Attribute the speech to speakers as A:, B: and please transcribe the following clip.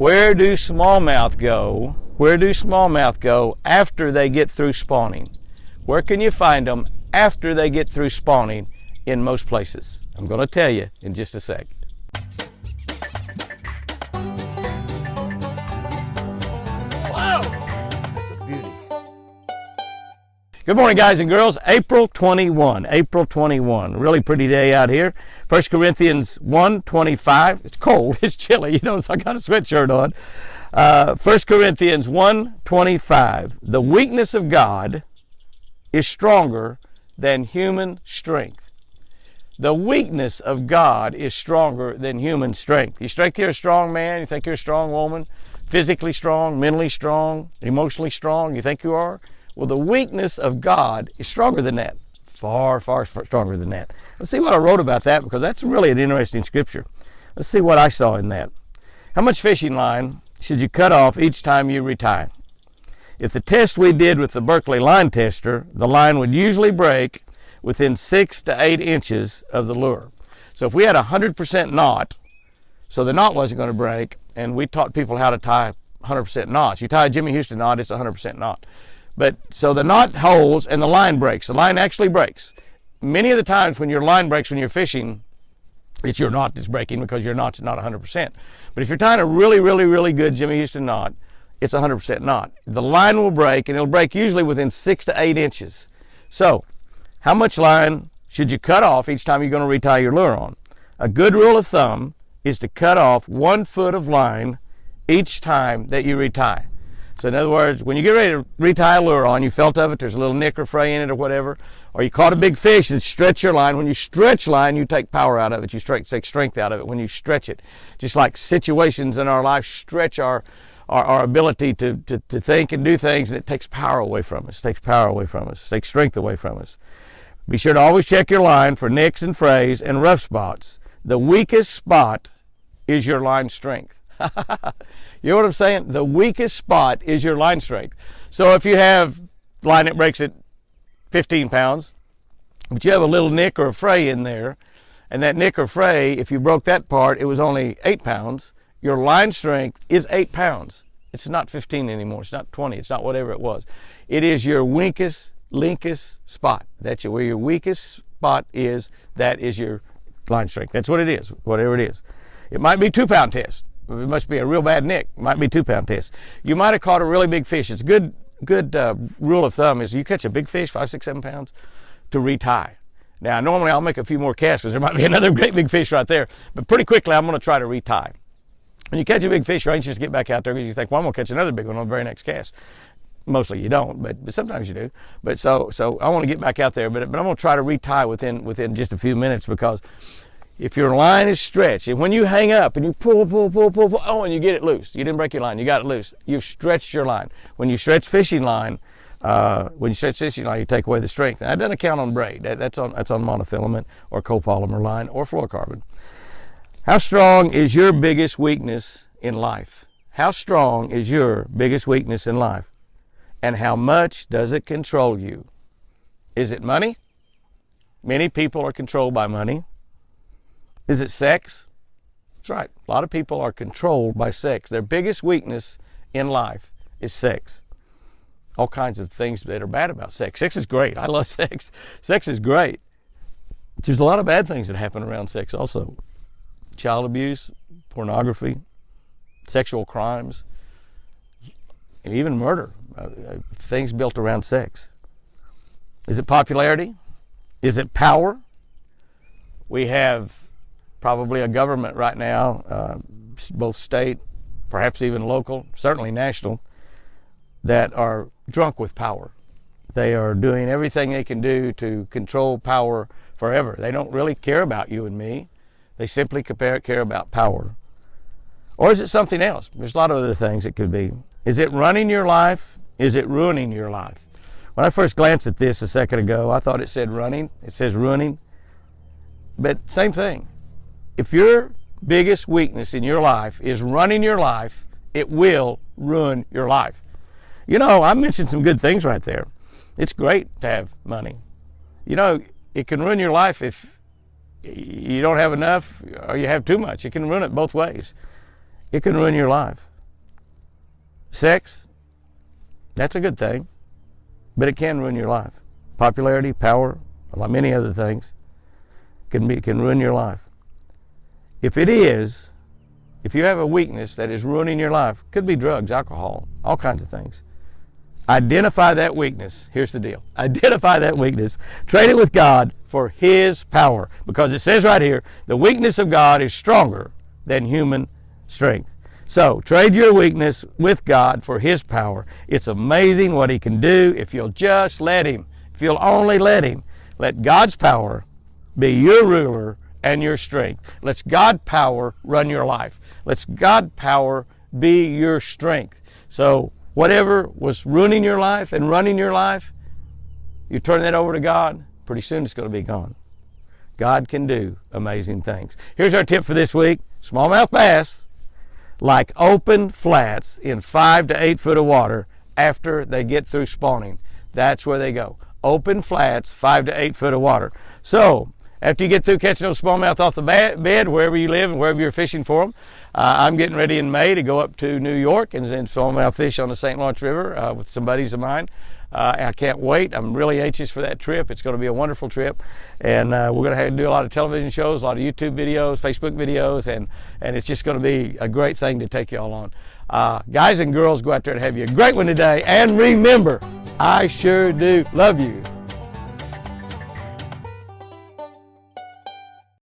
A: Where do smallmouth go? Where do smallmouth go after they get through spawning? Where can you find them after they get through spawning in most places? I'm going to tell you in just a sec. Wow! That's a beauty. Good morning, guys and girls. April 21. April 21. Really pretty day out here. 1 Corinthians 1:25. It's cold. It's chilly. You know, so I got a sweatshirt on. 1 Corinthians 1:25. The weakness of God is stronger than human strength. The weakness of God is stronger than human strength. You think you're a strong man, you think you're a strong woman, physically strong, mentally strong, emotionally strong, you think you are? Well, the weakness of God is stronger than that. Far, far stronger than that. Let's see what I wrote about that, because that's really an interesting scripture. Let's see what I saw in that. How much fishing line should you cut off each time you retie? If the test we did with the Berkeley line tester, the line would usually break within 6 to 8 inches of the lure. So if we had 100% knot, so the knot wasn't going to break, and we taught people how to tie 100% knots. You tie a Jimmy Houston knot, it's 100% knot. But so the knot holds and the line breaks. The line actually breaks. Many of the times when your line breaks when you're fishing, it's your knot that's breaking because your knot's not 100%. But if you're tying a really, really, really good Jimmy Houston knot, it's 100% knot. The line will break, and it'll break usually within 6 to 8 inches. So how much line should you cut off each time you're going to retie your lure on? A good rule of thumb is to cut off 1 foot of line each time that you retie. So in other words, when you get ready to retie a lure on, you felt of it, there's a little nick or fray in it or whatever, or you caught a big fish and stretch your line. When you stretch line, you take power out of it. You take strength out of it when you stretch it. Just like situations in our life stretch our ability to think and do things, and it takes power away from us. It takes power away from us. It takes strength away from us. Be sure to always check your line for nicks and frays and rough spots. The weakest spot is your line strength. You know what I'm saying? The weakest spot is your line strength. So if you have line that breaks at 15 pounds, but you have a little nick or a fray in there, and that nick or fray, if you broke that part, it was only 8 pounds, your line strength is 8 pounds. It's not 15 anymore. It's not 20. It's not whatever it was. It is your weakest, linkest spot. That's where your weakest spot is. That is your line strength. That's what it is, whatever it is. It might be 2 pound test. It must be a real bad nick. It might be 2 pound test. You might have caught a really big fish. It's a good rule of thumb is you catch a big fish, 5, 6, 7 pounds, to retie. Now, normally I'll make a few more casts because there might be another great big fish right there. But pretty quickly, I'm going to try to retie. When you catch a big fish, you're anxious to get back out there because you think, well, I'm going to catch another big one on the very next cast. Mostly you don't, but sometimes you do. But so I want to get back out there, but I'm going to try to retie within just a few minutes, because if your line is stretched, and when you hang up and you pull, oh, and you get it loose, you didn't break your line, you got it loose, you've stretched your line. When you stretch fishing line, you take away the strength. And that doesn't count on braid. That's on monofilament or copolymer line or fluorocarbon. How strong is your biggest weakness in life? How strong is your biggest weakness in life? And how much does it control you? Is it money? Many people are controlled by money. Is it sex? That's right. A lot of people are controlled by sex. Their biggest weakness in life is sex. All kinds of things that are bad about sex. Sex is great. I love sex. Sex is great. There's a lot of bad things that happen around sex also. Child abuse, pornography, sexual crimes, and even murder. Things built around sex. Is it popularity? Is it power? We have probably a government right now, both state, perhaps even local, certainly national, that are drunk with power. They are doing everything they can do to control power forever. They don't really care about you and me. They simply care about power. Or is it something else? There's a lot of other things it could be. Is it running your life? Is it ruining your life? When I first glanced at this a second ago, I thought it said running. It says ruining. But same thing. If your biggest weakness in your life is running your life, it will ruin your life. You know, I mentioned some good things right there. It's great to have money. You know, it can ruin your life if you don't have enough or you have too much. It can ruin it both ways. It can ruin your life. Sex, that's a good thing, but it can ruin your life. Popularity, power, like many other things, can ruin your life. If you have a weakness that is ruining your life, could be drugs, alcohol, all kinds of things. Identify that weakness. Here's the deal. Identify that weakness. Trade it with God for His power. Because it says right here, the weakness of God is stronger than human strength. So, trade your weakness with God for His power. It's amazing what He can do if you'll just let Him. If you'll only let Him. Let God's power be your ruler and your strength. Let God's power run your life. Let God's power be your strength. So, whatever was ruining your life and running your life, you turn that over to God, pretty soon it's going to be gone. God can do amazing things. Here's our tip for this week. Smallmouth bass like open flats in 5 to 8 foot of water after they get through spawning. That's where they go. Open flats, 5 to 8 foot of water. So, after you get through catching those smallmouth off the bed, wherever you live and wherever you're fishing for them, I'm getting ready in May to go up to New York and smallmouth fish on the St. Lawrence River with some buddies of mine. I can't wait. I'm really anxious for that trip. It's going to be a wonderful trip. And we're going to have to do a lot of television shows, a lot of YouTube videos, Facebook videos, and it's just going to be a great thing to take you all on. Guys and girls, go out there and have you a great one today. And remember, I sure do love you.